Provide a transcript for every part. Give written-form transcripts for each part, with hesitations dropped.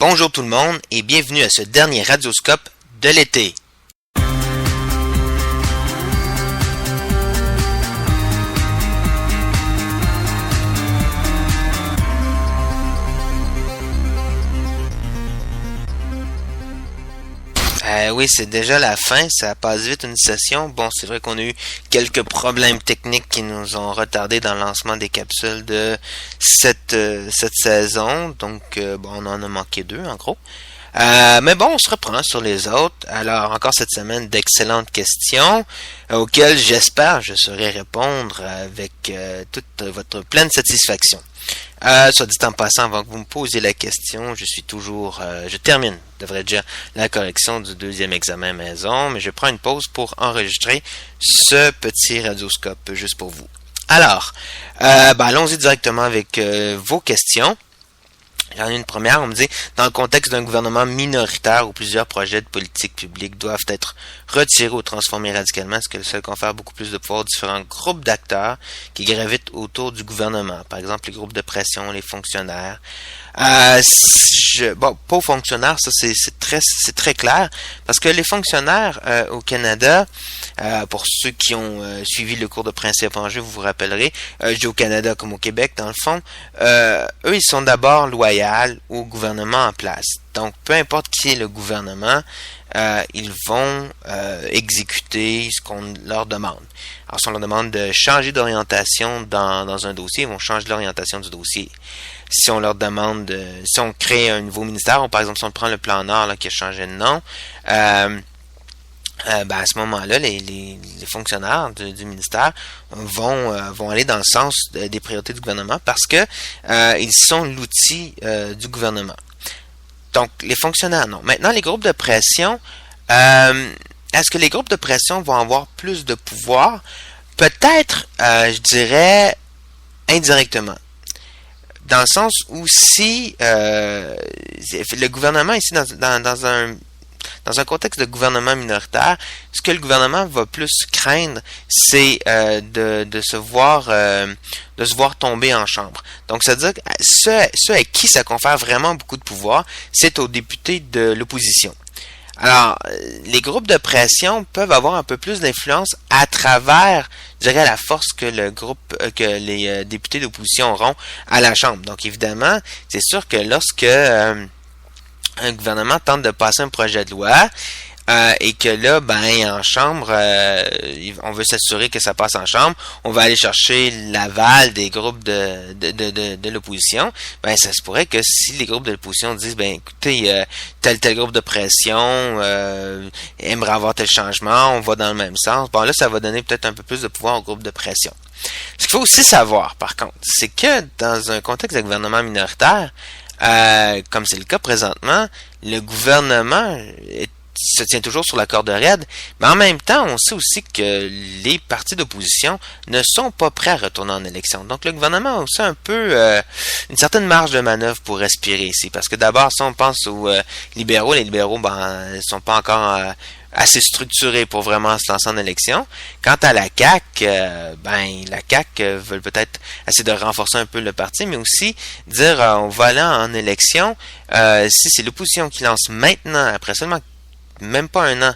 Bonjour tout le monde et bienvenue à ce dernier Radioscope de l'été. Oui, c'est déjà la fin, ça passe vite une session. Bon, c'est vrai qu'on a eu quelques problèmes techniques qui nous ont retardé dans le lancement des capsules de cette saison. Donc, on en a manqué 2 en gros. Mais bon, on se reprend sur les autres. Alors, encore cette semaine, d'excellentes questions auxquelles j'espère je saurai répondre avec toute votre pleine satisfaction. Soit dit en passant, avant que vous me posiez la question, je termine, devrais dire, la correction du 2e examen maison, mais je prends une pause pour enregistrer ce petit radioscope juste pour vous. Alors, allons-y directement avec vos questions. J'en ai une première, on me dit, dans le contexte d'un gouvernement minoritaire où plusieurs projets de politique publique doivent être retirés ou transformés radicalement, est-ce que cela confère beaucoup plus de pouvoir aux différents groupes d'acteurs qui gravitent autour du gouvernement? Par exemple, les groupes de pression, les fonctionnaires. Pas aux fonctionnaires, ça c'est très clair, parce que les fonctionnaires au Canada, pour ceux qui ont suivi le cours de principe en jeu, vous vous rappellerez, je dis au Canada comme au Québec dans le fond, eux ils sont d'abord loyaux au gouvernement en place. Donc peu importe qui est le gouvernement, ils vont exécuter ce qu'on leur demande. Alors si on leur demande de changer d'orientation dans un dossier, ils vont changer l'orientation du dossier. Si on leur demande, si on crée un nouveau ministère, ou par exemple si on prend le plan Nord là, qui a changé de nom, à ce moment-là, les fonctionnaires du ministère vont aller dans le sens des priorités du gouvernement parce que ils sont l'outil du gouvernement. Donc, les fonctionnaires, non. Maintenant, les groupes de pression, est-ce que les groupes de pression vont avoir plus de pouvoir? Peut-être, je dirais, indirectement. Dans le sens où si le gouvernement ici dans un contexte de gouvernement minoritaire, ce que le gouvernement va plus craindre, c'est de se voir tomber en chambre. Donc, c'est-à-dire que ceux à qui ça confère vraiment beaucoup de pouvoir, c'est aux députés de l'opposition. Alors, les groupes de pression peuvent avoir un peu plus d'influence à travers, je dirais, la force que que les députés d'opposition auront à la Chambre. Donc, évidemment, c'est sûr que lorsque un gouvernement tente de passer un projet de loi et que là, en Chambre, on veut s'assurer que ça passe en Chambre, on va aller chercher l'aval des groupes de l'opposition, ça se pourrait que si les groupes de l'opposition disent, écoutez, tel groupe de pression aimerait avoir tel changement, on va dans le même sens, là, ça va donner peut-être un peu plus de pouvoir au groupe de pression. Ce qu'il faut aussi savoir, par contre, c'est que dans un contexte de gouvernement minoritaire, comme c'est le cas présentement, le gouvernement se tient toujours sur la corde raide, mais en même temps, on sait aussi que les partis d'opposition ne sont pas prêts à retourner en élection. Donc, le gouvernement a aussi un peu une certaine marge de manœuvre pour respirer ici, parce que d'abord, si on pense aux libéraux, les libéraux ne sont pas encore assez structurés pour vraiment se lancer en élection. Quant à la CAQ, la CAQ veut peut-être essayer de renforcer un peu le parti, mais aussi dire on va aller en élection. Si c'est l'opposition qui lance maintenant, après seulement même pas un an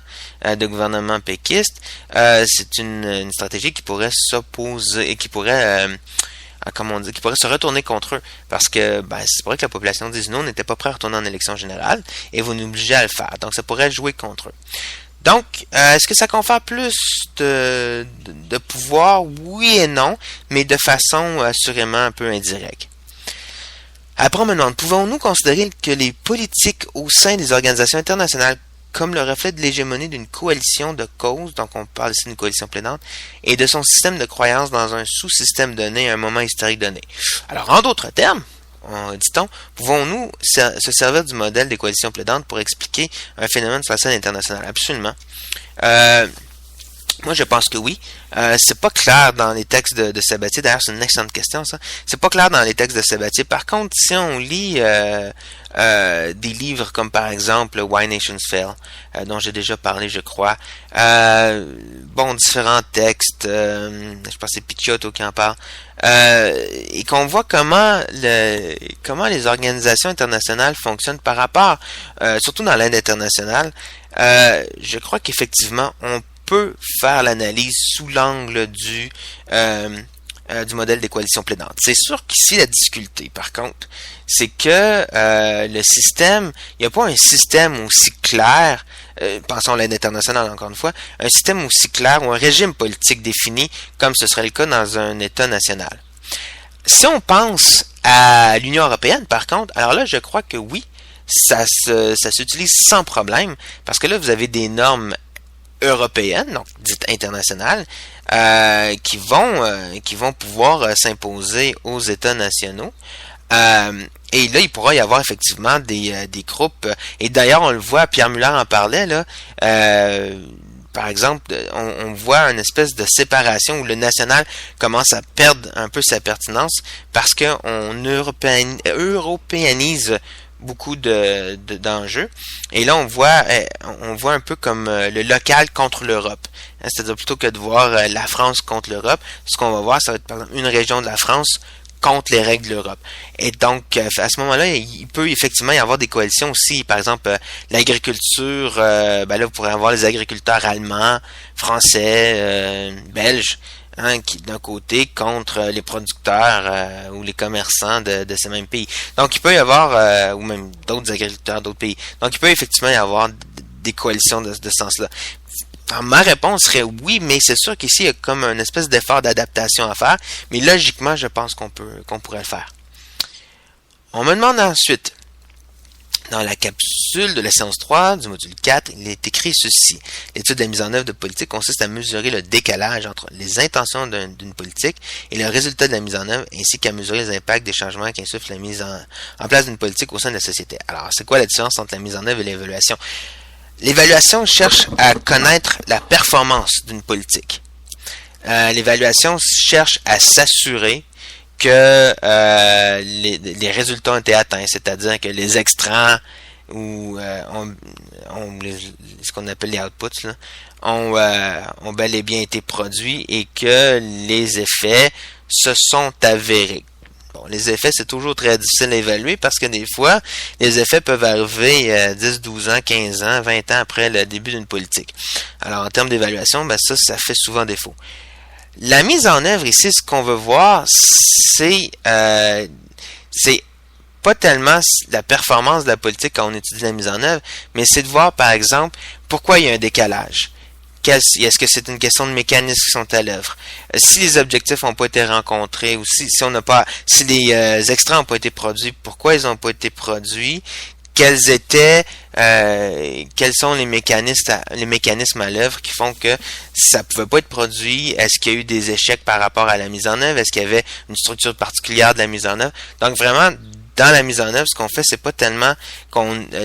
de gouvernement péquiste, c'est une stratégie qui pourrait s'opposer et qui pourrait qui pourrait se retourner contre eux. Parce que c'est vrai que la population dise non, n'était pas prêt à retourner en élection générale et vous nous obligez à le faire. Donc ça pourrait jouer contre eux. Donc, est-ce que ça confère plus de pouvoir? Oui et non, mais de façon assurément un peu indirecte. Après, on me demande, pouvons-nous considérer que les politiques au sein des organisations internationales comme le reflet de l'hégémonie d'une coalition de causes, donc on parle ici d'une coalition plaidante, et de son système de croyance dans un sous-système donné à un moment historique donné? Alors, en d'autres termes, dit-on, pouvons-nous se servir du modèle des coalitions plaidantes pour expliquer un phénomène sur la scène internationale? Absolument. Moi, je pense que oui. C'est pas clair dans les textes de Sabatier. D'ailleurs, c'est une excellente question, ça. C'est pas clair dans les textes de Sabatier. Par contre, si on lit des livres comme, par exemple, Why Nations Fail, dont j'ai déjà parlé, je crois. Différents textes. Je pense que c'est Picciotto qui en parle. et qu'on voit comment les organisations internationales fonctionnent par rapport, surtout dans l'aide internationale, je crois qu'effectivement, on peut faire l'analyse sous l'angle du modèle des coalitions plaidantes. C'est sûr qu'ici, la difficulté, par contre, c'est que le système, il n'y a pas un système aussi clair, pensons à l'aide internationale encore une fois, un système aussi clair ou un régime politique défini comme ce serait le cas dans un État national. Si on pense à l'Union européenne, par contre, alors là, je crois que oui, ça s'utilise sans problème, parce que là, vous avez des normes européennes, donc dites internationales, qui vont pouvoir s'imposer aux États nationaux. Et là, il pourra y avoir effectivement des groupes. Et d'ailleurs, on le voit, Pierre Muller en parlait, là. Par exemple, on voit une espèce de séparation où le national commence à perdre un peu sa pertinence parce qu'on européanise beaucoup d'enjeux. Et là, on voit un peu comme le local contre l'Europe. C'est-à-dire, plutôt que de voir la France contre l'Europe, ce qu'on va voir, ça va être par exemple une région de la France contre les règles de l'Europe. Et donc, à ce moment-là, il peut effectivement y avoir des coalitions aussi. Par exemple, l'agriculture, là, vous pourrez avoir les agriculteurs allemands, français, belges, qui d'un côté contre les producteurs ou les commerçants de ces mêmes pays. Donc, il peut y avoir, ou même d'autres agriculteurs d'autres pays. Donc, il peut effectivement y avoir des coalitions de ce sens-là. Alors, ma réponse serait oui, mais c'est sûr qu'ici, il y a comme une espèce d'effort d'adaptation à faire, mais logiquement, je pense qu'on pourrait le faire. On me demande ensuite, dans la capsule de la séance 3 du module 4, il est écrit ceci. L'étude de la mise en œuvre de politique consiste à mesurer le décalage entre les intentions d'une politique et le résultat de la mise en œuvre, ainsi qu'à mesurer les impacts des changements qu'insuffle la mise en place d'une politique au sein de la société. Alors, c'est quoi la différence entre la mise en œuvre et l'évaluation? L'évaluation cherche à connaître la performance d'une politique. L'évaluation cherche à s'assurer que les résultats ont été atteints, c'est-à-dire que les extrants ou ce qu'on appelle les outputs là, ont bel et bien été produits et que les effets se sont avérés. Bon, les effets, c'est toujours très difficile à évaluer parce que des fois, les effets peuvent arriver 10, 12 ans, 15 ans, 20 ans après le début d'une politique. Alors, en termes d'évaluation, ça fait souvent défaut. La mise en œuvre ici, ce qu'on veut voir, c'est pas tellement la performance de la politique quand on étudie la mise en œuvre, mais c'est de voir, par exemple, pourquoi il y a un décalage. Est-ce que c'est une question de mécanismes qui sont à l'œuvre? Si les objectifs n'ont pas été rencontrés ou si les extraits n'ont pas été produits, pourquoi ils n'ont pas été produits? Quels sont les mécanismes à l'œuvre qui font que ça ne pouvait pas être produit? Est-ce qu'il y a eu des échecs par rapport à la mise en œuvre? Est-ce qu'il y avait une structure particulière de la mise en œuvre? Donc vraiment, dans la mise en œuvre, ce qu'on fait, c'est pas tellement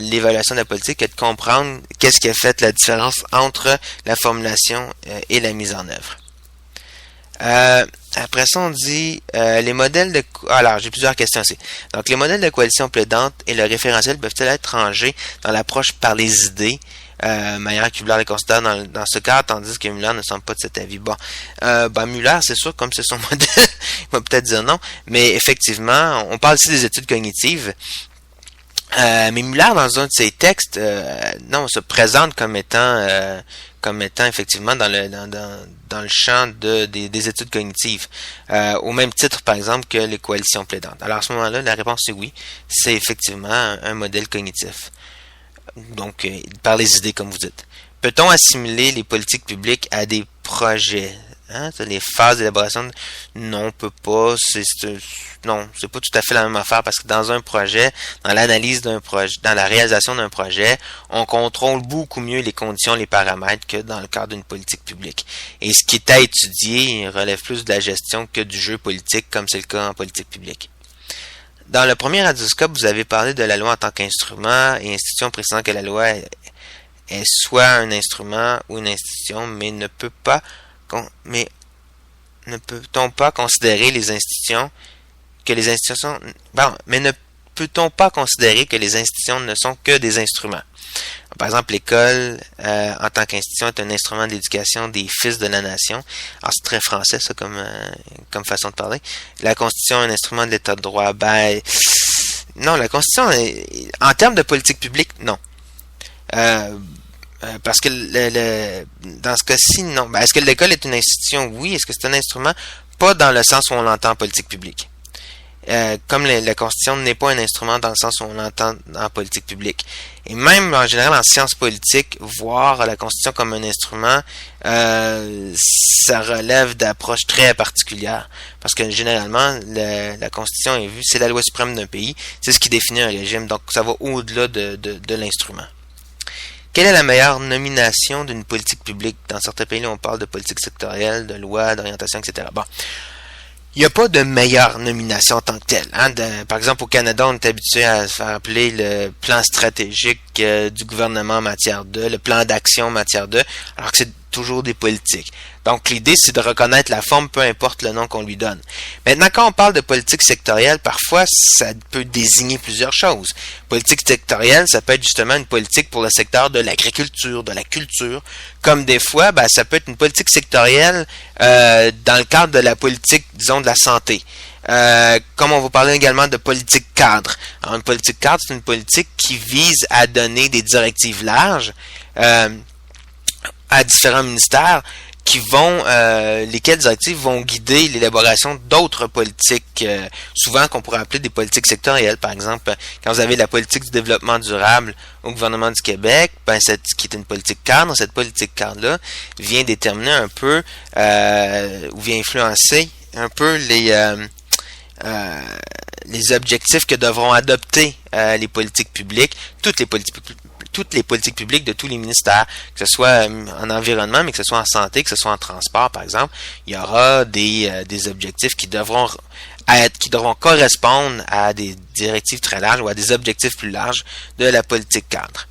l'évaluation de la politique que de comprendre qu'est-ce qui a fait la différence entre la formulation et la mise en œuvre. Après ça, on dit les modèles de... Alors, j'ai plusieurs questions ici. Donc, les modèles de coalition plaidante et le référentiel peuvent-ils être rangés dans l'approche par les idées manière que Muller les considère dans ce cas, tandis que Muller ne semble pas de cet avis. Bon, Muller, c'est sûr, comme c'est son modèle, il va peut-être dire non, mais effectivement, on parle ici des études cognitives. Mais Muller, dans un de ses textes, se présente comme étant effectivement dans le champ des études cognitives, au même titre, par exemple, que les coalitions plaidantes. Alors, à ce moment-là, la réponse est oui. C'est effectivement un modèle cognitif. Donc, par les idées, comme vous dites. Peut-on assimiler les politiques publiques à des projets? Les phases d'élaboration, non, on peut pas. Non, c'est pas tout à fait la même affaire parce que dans un projet, dans l'analyse d'un projet, dans la réalisation d'un projet, on contrôle beaucoup mieux les conditions, les paramètres que dans le cadre d'une politique publique. Et ce qui est à étudier relève plus de la gestion que du jeu politique, comme c'est le cas en politique publique. Dans le premier radioscope, vous avez parlé de la loi en tant qu'instrument et institution, précisant que la loi est soit un instrument ou une institution, mais ne peut-on pas considérer les institutions mais ne peut-on pas considérer que les institutions ne sont que des instruments? Par exemple, l'école, en tant qu'institution, est un instrument d'éducation des fils de la nation. Alors, c'est très français, ça, comme façon de parler. La Constitution est un instrument de l'État de droit. Ben, non, la Constitution, en termes de politique publique, non. Parce que dans ce cas-ci, non. Ben, est-ce que l'école est une institution? Oui. Est-ce que c'est un instrument? Pas dans le sens où on l'entend en politique publique. Comme la Constitution n'est pas un instrument dans le sens où on l'entend en politique publique. Et même en général en sciences politiques, voir la Constitution comme un instrument, ça relève d'approches très particulières. Parce que généralement, la Constitution est vue, c'est la loi suprême d'un pays, c'est ce qui définit un régime, donc ça va au-delà de l'instrument. Quelle est la meilleure nomination d'une politique publique? Dans certains pays, on parle de politique sectorielle, de loi, d'orientation, etc. Bon. Il n'y a pas de meilleure nomination en tant que telle. Hein. Par exemple, au Canada, on est habitué à se faire appeler le plan stratégique du gouvernement en matière de, le plan d'action en matière de, alors que c'est toujours des politiques. Donc, l'idée, c'est de reconnaître la forme, peu importe le nom qu'on lui donne. Maintenant, quand on parle de politique sectorielle, parfois, ça peut désigner plusieurs choses. Politique sectorielle, ça peut être justement une politique pour le secteur de l'agriculture, de la culture, comme des fois, ben, ça peut être une politique sectorielle dans le cadre de la politique, disons, de la santé. Comme on va parler également de politique cadre. Alors, une politique cadre, c'est une politique qui vise à donner des directives larges à différents ministères qui vont, lesquelles directives vont guider l'élaboration d'autres politiques, souvent qu'on pourrait appeler des politiques sectorielles. Par exemple, quand vous avez la politique du développement durable au gouvernement du Québec, ben qui est une politique cadre, cette politique cadre-là vient déterminer un peu, ou vient influencer un peu les objectifs que devront adopter les politiques publiques, toutes les politiques publiques de tous les ministères, que ce soit en environnement, mais que ce soit en santé, que ce soit en transport, par exemple, il y aura des objectifs qui devront correspondre à des directives très larges ou à des objectifs plus larges de la politique cadre.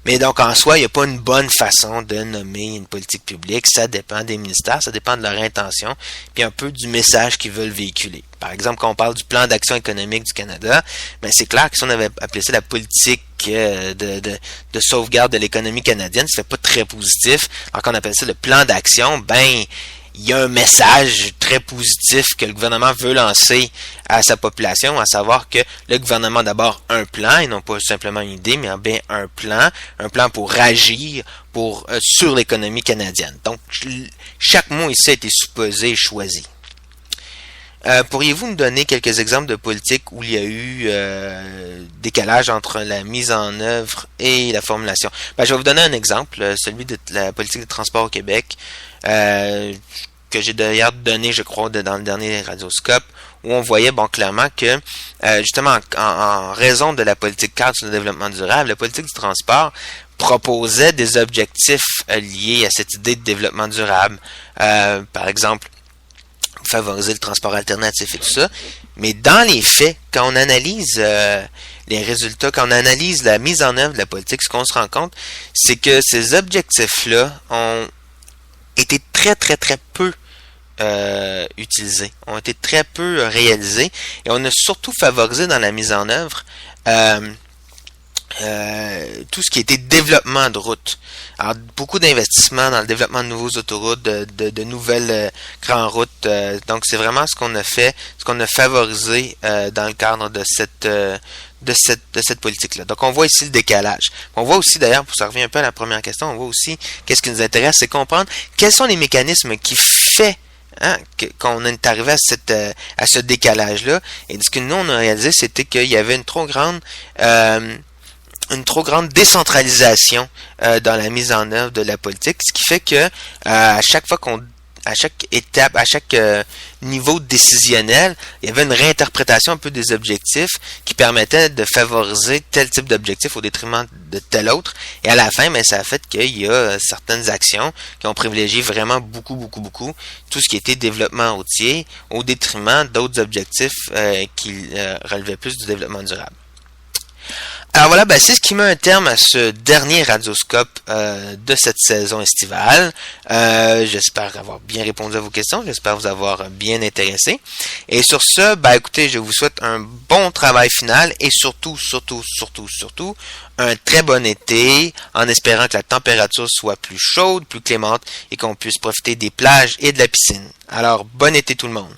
Mais donc, en soi, il n'y a pas une bonne façon de nommer une politique publique. Ça dépend des ministères, ça dépend de leur intention, puis un peu du message qu'ils veulent véhiculer. Par exemple, quand on parle du plan d'action économique du Canada, ben c'est clair que si on avait appelé ça la politique de sauvegarde de l'économie canadienne, ça fait pas très positif. Alors qu'on appelle ça le plan d'action, ben il y a un message très positif que le gouvernement veut lancer à sa population, à savoir que le gouvernement a d'abord un plan, et non pas simplement une idée, mais bien un plan pour agir sur l'économie canadienne. Donc, chaque mot ici a été supposé et choisi. Pourriez-vous nous donner quelques exemples de politiques où il y a eu décalage entre la mise en œuvre et la formulation? Ben, je vais vous donner un exemple, celui de la politique de transport au Québec, que j'ai d'ailleurs donné, je crois, dans le dernier Radioscope, où on voyait clairement que, justement, en raison de la politique cadre sur le développement durable, la politique du transport proposait des objectifs liés à cette idée de développement durable. Par exemple, favoriser le transport alternatif et tout ça. Mais dans les faits, quand on analyse les résultats, quand on analyse la mise en œuvre de la politique, ce qu'on se rend compte, c'est que ces objectifs-là ont été très, très, très peu utilisés, ont été très peu réalisés, et on a surtout favorisé dans la mise en œuvre tout ce qui était développement de routes. Alors, beaucoup d'investissements dans le développement de nouveaux autoroutes, de nouvelles grandes routes. Donc, c'est vraiment ce qu'on a fait, ce qu'on a favorisé dans le cadre de cette politique-là. Donc, on voit ici le décalage. On voit aussi, d'ailleurs, pour ça revient un peu à la première question, on voit aussi qu'est-ce qui nous intéresse, c'est comprendre quels sont les mécanismes qui fait qu'on est arrivé à ce décalage-là. Et ce que nous, on a réalisé, c'était qu'il y avait une trop grande décentralisation dans la mise en œuvre de la politique, ce qui fait que à chaque étape, à chaque niveau décisionnel, il y avait une réinterprétation un peu des objectifs qui permettait de favoriser tel type d'objectif au détriment de tel autre. Et à la fin, ça a fait qu'il y a certaines actions qui ont privilégié vraiment beaucoup tout ce qui était développement routier au détriment d'autres objectifs qui relevaient plus du développement durable. Alors voilà, ben c'est ce qui met un terme à ce dernier Radioscope de cette saison estivale. J'espère avoir bien répondu à vos questions, j'espère vous avoir bien intéressé. Et sur ce, ben écoutez, je vous souhaite un bon travail final et surtout, un très bon été, en espérant que la température soit plus chaude, plus clémente et qu'on puisse profiter des plages et de la piscine. Alors, bon été tout le monde!